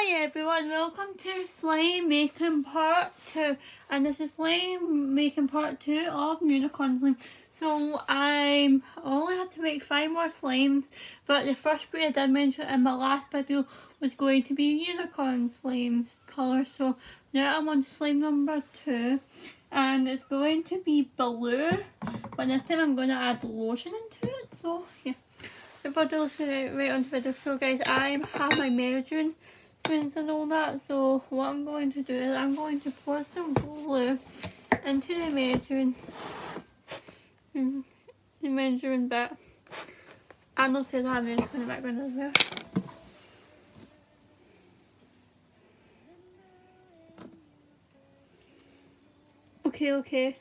Hi everyone, welcome to slime making part 2, and this is slime making part 2 of unicorn slime. So I only had to make 5 more slimes, but the first breed I did mention in my last video was going to be unicorn slime colour. So now I'm on slime number 2 and it's going to be blue, but this time I'm going to add lotion into it. So yeah, before I do right on the video, so guys, I have my measuring spoons and all that, so what I'm going to do is I'm going to pour some glue into the measuring bit, and I'll say that music in the background as well. Okay.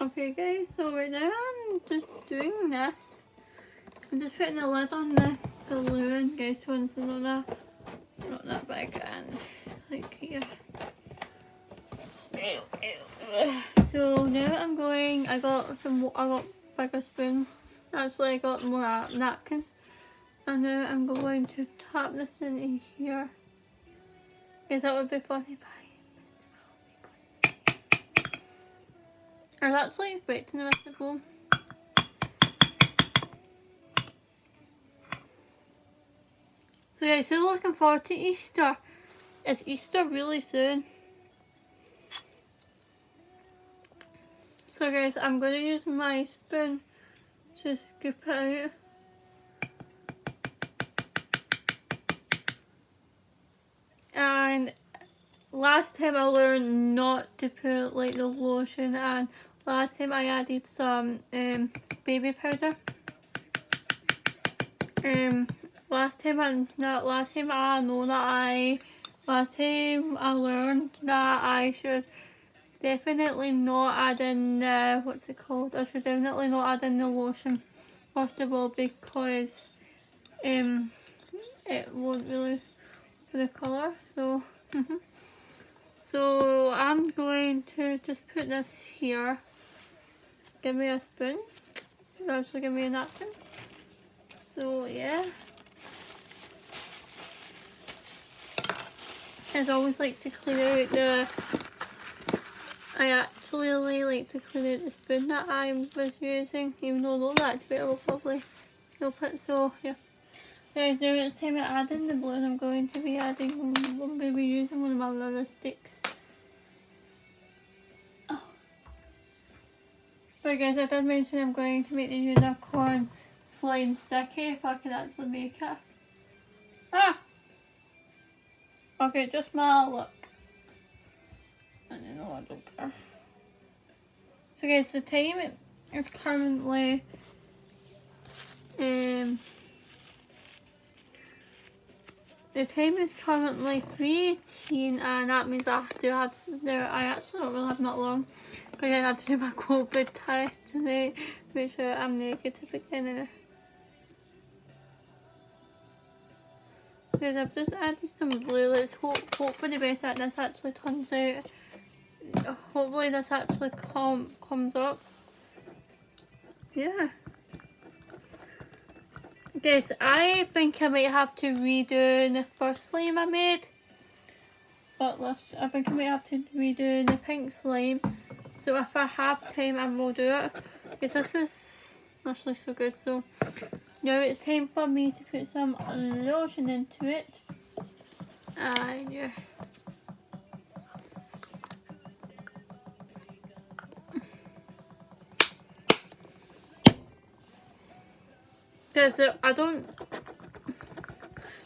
Okay guys, so right now I'm just doing this. I'm just putting the lid on the glue, and guys, so it's not that big, and like here. So now I got bigger spoons. Actually, I got more napkins, and now I'm going to tap this into here. Guys, that would be funny. I was actually expecting the rest of the bowl. So guys, who's looking forward to Easter? It's Easter really soon. So guys, I'm going to use my spoon to scoop it out. And last time I learned not to put like the lotion, and last time I added some baby powder. Last time I learned that I should definitely not add in I should definitely not add in the lotion first of all, because it won't really for the colour. So so I'm going to just put this here. Give me a spoon. Actually, give me a napkin. So yeah. I always like to clean out I actually like to clean out the spoon that I was using, even though that's better, will probably help it. So yeah. Guys, now it's time to add in the blue, and I'm going to be using one of my little sticks. Oh. But guys, I did mention I'm going to make the unicorn slime sticky if I can actually make it. Ah! Okay, just my luck. I don't know, I don't care. So guys, the time is currently the time is currently 3:18, and that means I actually don't really have that long, because I have to do my COVID test tonight, make sure I'm negative again. Because I've just added some blue. Let's hope for the best that this actually turns out. Hopefully this actually comes up. Yeah. Guys, I think I might have to redo the first slime I made. But I think I might have to redo the pink slime. So if I have time, I will do it. Because this is actually so good. So now it's time for me to put some lotion into it. And yeah. Because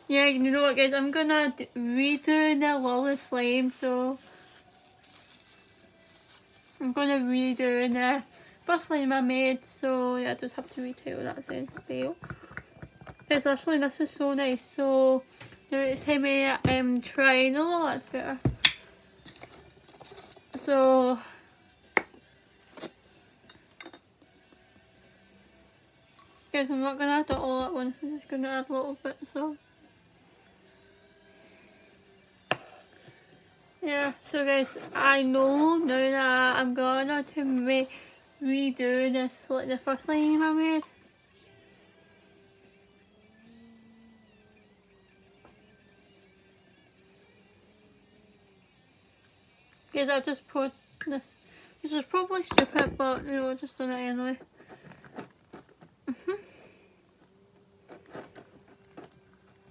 yeah, you know what guys, I'm gonna redo the Lily slime, so I'm gonna redo the first slime I made, so yeah, I just have to retail that then fail. Because actually this is so nice, so now it's time to try, no, that's better. So guys, I'm not gonna add it all at once, I'm just gonna add a little bit, so yeah. So guys, I know now that I'm gonna redo the first slime I made. Guys, I just put this. This is probably stupid, but you know, just done it anyway.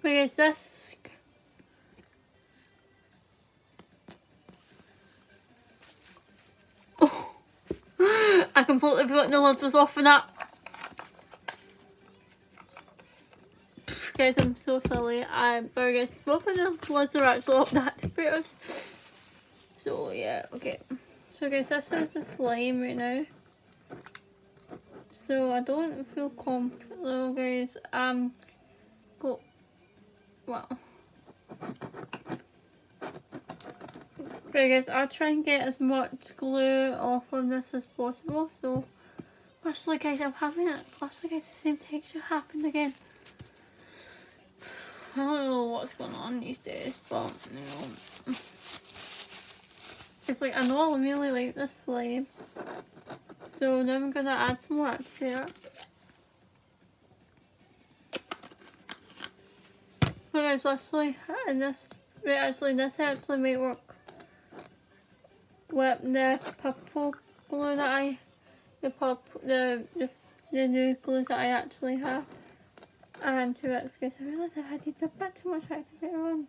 But guys, this. Oh, I completely forgot the lid was off on that. Guys, I'm so silly. But guys, both of the lids are actually up the activators. So yeah, okay. So guys, this is the slime right now. So I don't feel comfortable, guys. Go. Wow. Okay, guys, I'll try and get as much glue off of this as possible. So, literally, guys, I'm having it. Literally, guys, the same texture happened again. I don't know what's going on these days, but you know, it's like I know I really like this slime. So now I'm gonna add some more activator. So guys, literally, and this actually might work with the purple glue that the new glues that I actually have. And to it, guys, I realised I added a bit too much activator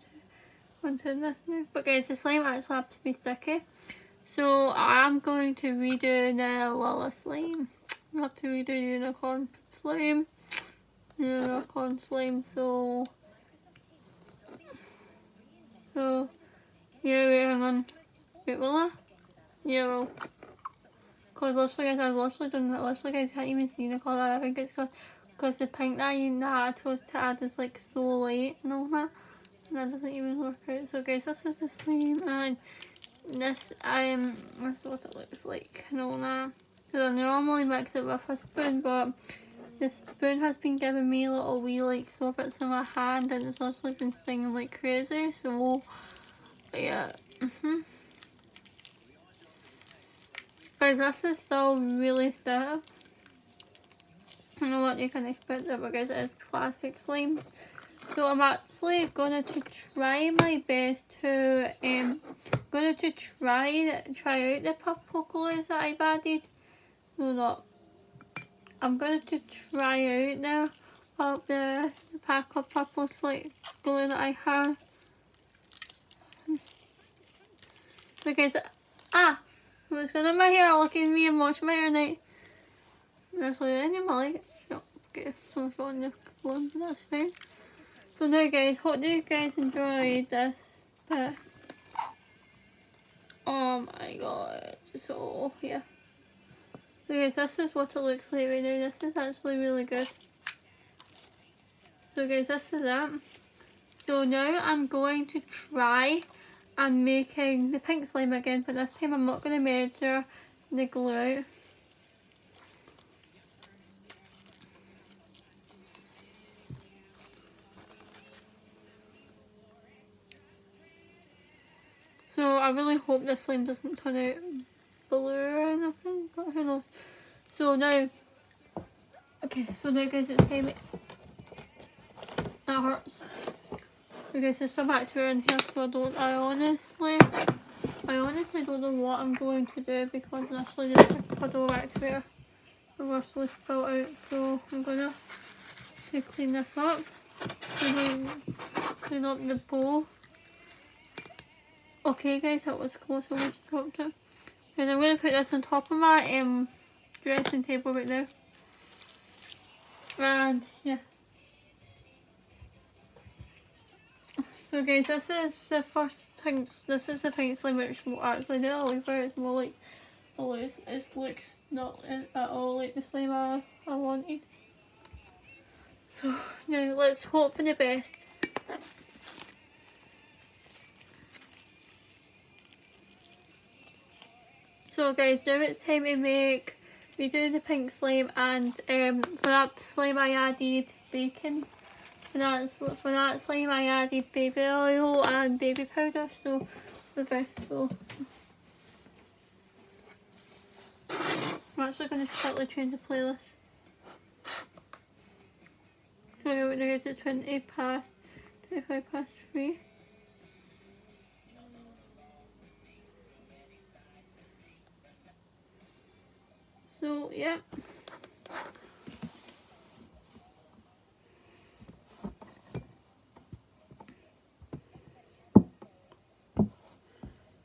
onto this now. But guys, the slime actually has to be sticky. So I'm going to redo the Lila slime. I have to redo unicorn slime. So yeah, wait, hang on. Wait, will I? Yeah, well. Because literally guys, I've literally done that. Literally guys, you can't even see the colour. I think it's because the pink that I chose to add is like so light and all that. And that doesn't even work out. So guys, this is the slime, and this is what it looks like and all that. Because I normally mix it with a spoon, but the spoon has been giving me little wee like sore bits in my hand, and it's literally been stinging like crazy. So yeah. Guys, this is still really stiff. I don't know what you can expect there, but guys, it's classic slime. So I'm actually gonna try my best to try out the purple glues that I've added. No, not. I'm gonna try out the pack of purple slime glue that I have. So guys, what's going on in my hair? Look at me and wash my hair night. Actually, any like no, okay, so much on the one, but that's fine. So now guys, hope you guys enjoyed this bit. Oh my god. So yeah. So guys, this is what it looks like right now. This is actually really good. So guys, this is it. So now I'm going to try and making the pink slime again, but this time I'm not going to measure the glue out. So I really hope this slime doesn't turn out blue or anything, but who knows. So now, okay, so now guys, it's time. That hurts. Okay, so some activator in here, so I honestly don't know what I'm going to do, because actually the puddle activator will actually spill out, so I'm gonna clean this up. Clean up the bowl. Okay guys, that was close, I almost dropped it. And I'm going to put this on top of my dressing table right now. And yeah. So guys, this is the first pink, this is the pink slime, which will actually do the lever. It's more like a loose, it looks not at all like the slime I wanted. So now let's hope for the best. So guys, now it's time to redo the pink slime, and for that slime I added bacon. For that slime I added baby oil and baby powder, so the best. So I'm actually going to quickly change the playlist. So now guys, it's 25 past 3. Yep.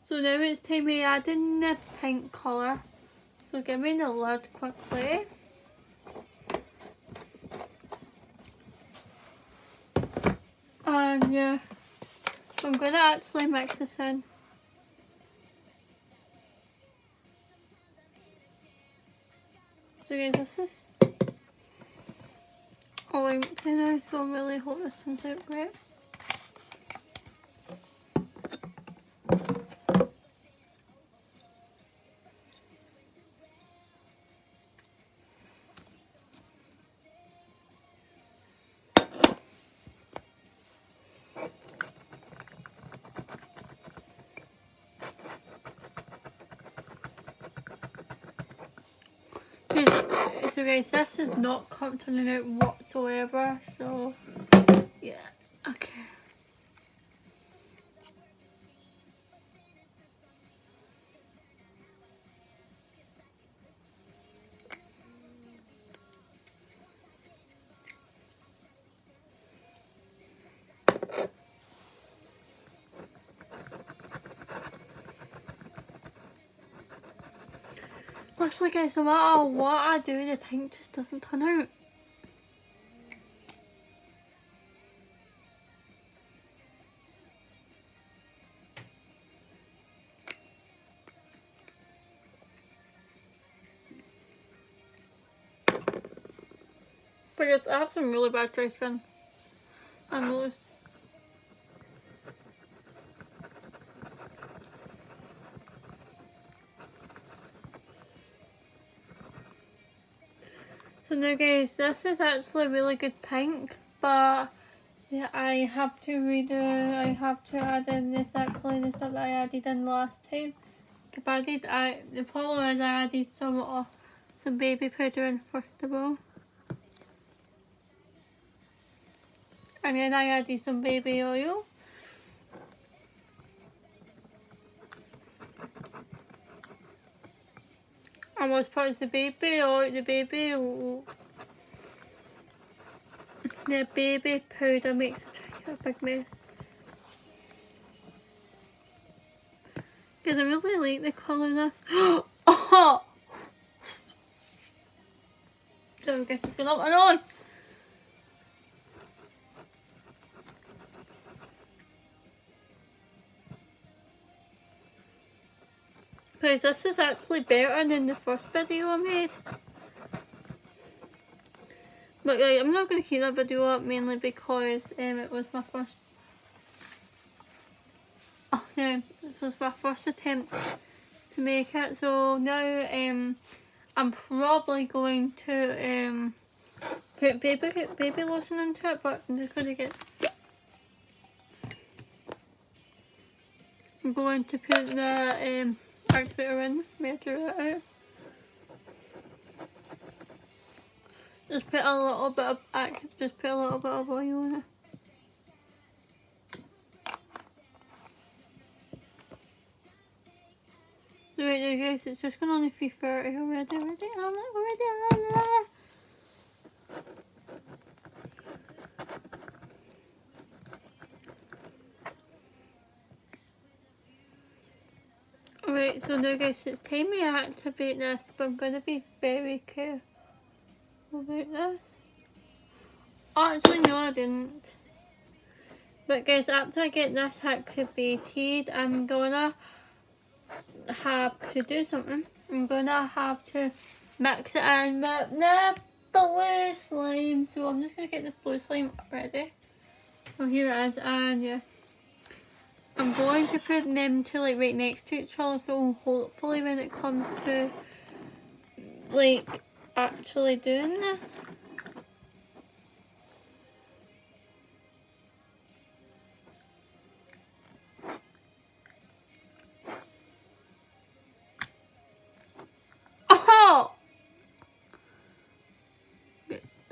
So now it's time to add in the pink colour. So give me the lid quickly. And yeah, I'm going to actually mix this in. So guys, this is all empty now, so I really hope this turns out great. So guys, this is not turning out whatsoever, so yeah, okay. Literally guys, no matter what I do, the pink just doesn't turn out. But yes, I have some really bad dry skin, I noticed. So now guys, this is actually a really good pink, but yeah, I have to add in exactly the stuff that I added in last time. The problem is I added some baby powder in first of all. And then I added some baby oil. And was part the baby powder makes a big mess. Because I really like the colour of this. Oh! So I guess it's going up my nose. Guys, this is actually better than the first video I made. But like, I'm not going to keep that video up mainly because it was my first... Oh no, this was my first attempt to make it. So now I'm probably going to put baby lotion into it, but I'm just going to get... I'm going to put the activator in, measure it out. Just put a little bit of oil in it. So right now guys, it's just going on a 3:30 already. Alright, so now guys, it's time to activate this, but I'm going to be very careful about this. Oh, actually no I didn't. But guys, after I get this activated, I'm gonna have to do something. I'm gonna have to mix it in with the blue slime. So I'm just gonna get the blue slime ready. So here it is, and yeah. I'm going to put them two like right next to each other, so hopefully when it comes to like actually doing this, oh!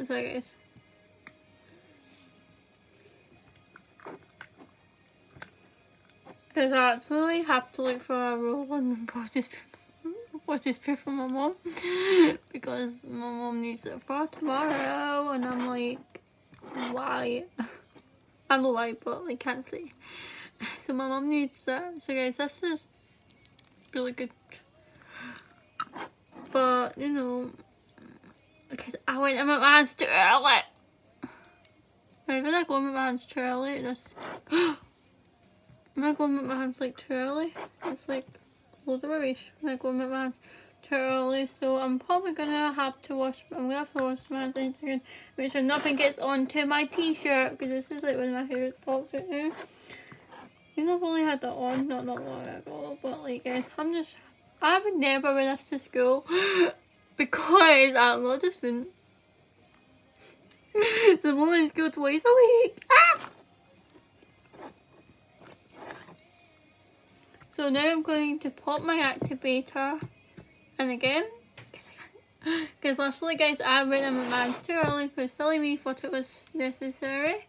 Sorry guys. Because I actually have to look for a roll on body water spray for my mom because my mom needs it for tomorrow, and I'm like, why? I know why, but I can't say. So my mom needs it. So guys, this is really good. But you know, because I went in my hands too early. Maybe I go in my hands too early. This. Am I going with my hands like too early? It's like loads of rubbish. Am I going with my hands too early? So I'm probably gonna have to wash. I'm gonna have to wash my hands again. Make sure nothing gets onto my t-shirt because this is like one of my favourite tops right now. You know, I've only had that on not long ago, but like guys, I would never wear this to school because I don't know, just been the moment in school twice a week. Ah! So now I'm going to pop my activator in again. Because literally guys, I went in my hands too early because silly me thought it was necessary.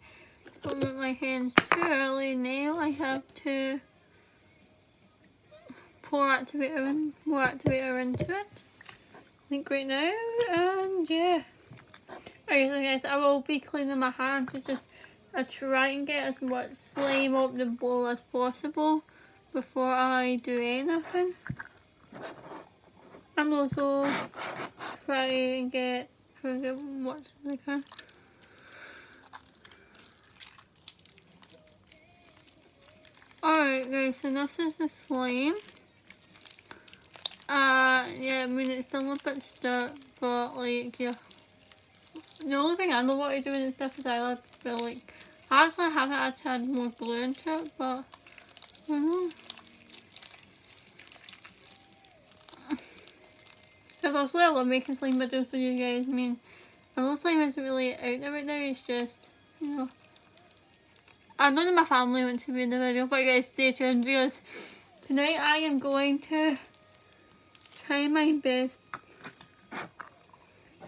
Put my hands too early. Now I have to pour more activator into it. I think right now, and yeah. Okay, so guys, I will be cleaning my hands to just try and get as much slime up the bowl as possible before I do anything. And also try and get as much as I can. Alright guys, so this is the slime. Yeah, I mean it's still a bit stuck, but like, yeah. The only thing I know what to do with this stuff is I feel like I actually haven't actually had more glue into it, but I don't know. Because also I love making slime videos for you guys. I mean, I know slime isn't really out there right now, it's just, you know. I know that my family wants to be in the video, but guys, stay tuned because tonight I am going to try my best.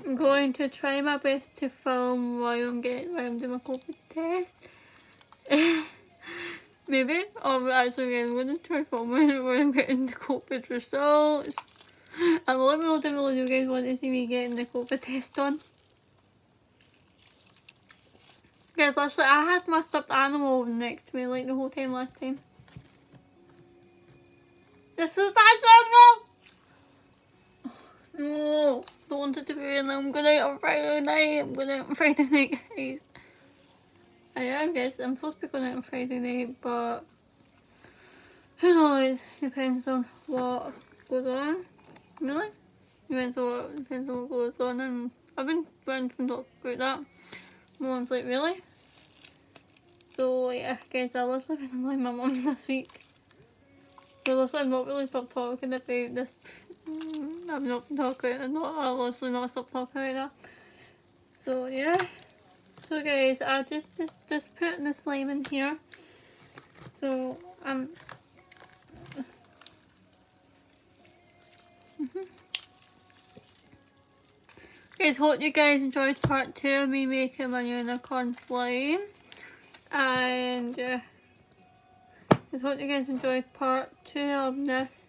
I'm going to try my best to film while I'm doing my COVID test. Maybe, or actually I'm going to try filming when I'm getting the COVID results. And let me know down below if you guys want to see me getting the COVID test done. Guys, actually I had my stuffed animal next to me like the whole time last time. This is that song now! No, don't want it to be real. I'm going out on Friday night. Guys. I guess I'm supposed to be going out on Friday night, but who knows? Depends on what goes on. Really? Depends on what goes on, and I've been trying to talk about that. Mom's like, really? So yeah, guys, I literally been annoying my mum this week. So literally I've not really stopped talking about this. I've not been talking, I've literally not stopped talking about that. So yeah. So guys, I just putting the slime in here. So Guys, hope you guys enjoyed part 2 of me making my unicorn slime. And I hope you guys enjoyed part 2 of this.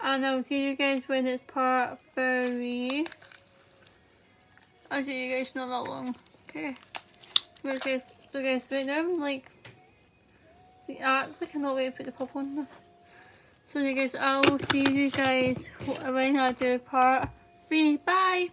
And I'll see you guys when it's part 3. I'll see you guys not that long. Okay. So guys, right now I'm like, see, I actually cannot wait to put the pop on this. So you guys, I will see you guys when I do part 3. Bye!